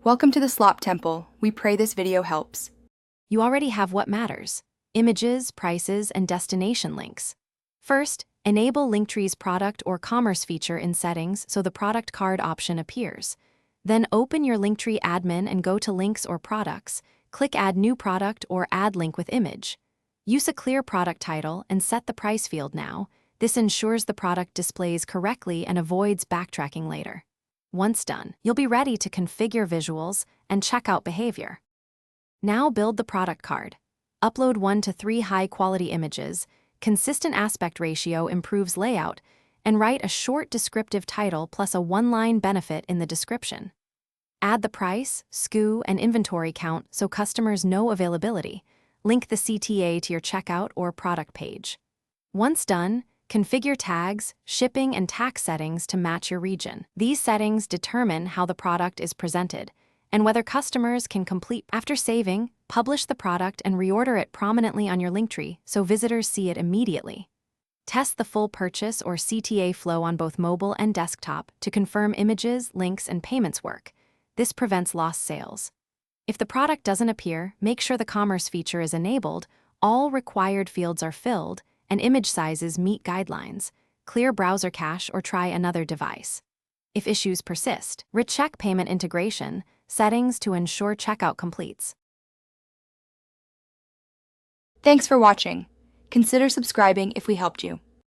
Welcome to the Slop Temple. We pray this video helps. You already have what matters: images, prices, and destination links. First, enable Linktree's product or commerce feature in settings so the product card option appears. Then open your Linktree admin and go to Links or Products. Click Add New Product or Add Link with Image. Use a clear product title and set the price field now. This ensures the product displays correctly and avoids backtracking later. Once done, you'll be ready to configure visuals and checkout behavior. Now build the product card. Upload 1 to 3 high-quality images, consistent aspect ratio improves layout, and write a short descriptive title plus a one-line benefit in the description. Add the price, SKU, and inventory count so customers know availability. Link the CTA to your checkout or product page. Once done, configure tags, shipping, and tax settings to match your region. These settings determine how the product is presented and whether customers can complete. After saving, publish the product and reorder it prominently on your Linktree so visitors see it immediately. Test the full purchase or CTA flow on both mobile and desktop to confirm images, links, and payments work. This prevents lost sales. If the product doesn't appear, make sure the commerce feature is enabled, all required fields are filled, and image sizes meet guidelines. Clear browser cache or try another device. If issues persist, recheck payment integration settings to ensure checkout completes. Thanks for watching. Consider subscribing if we helped you.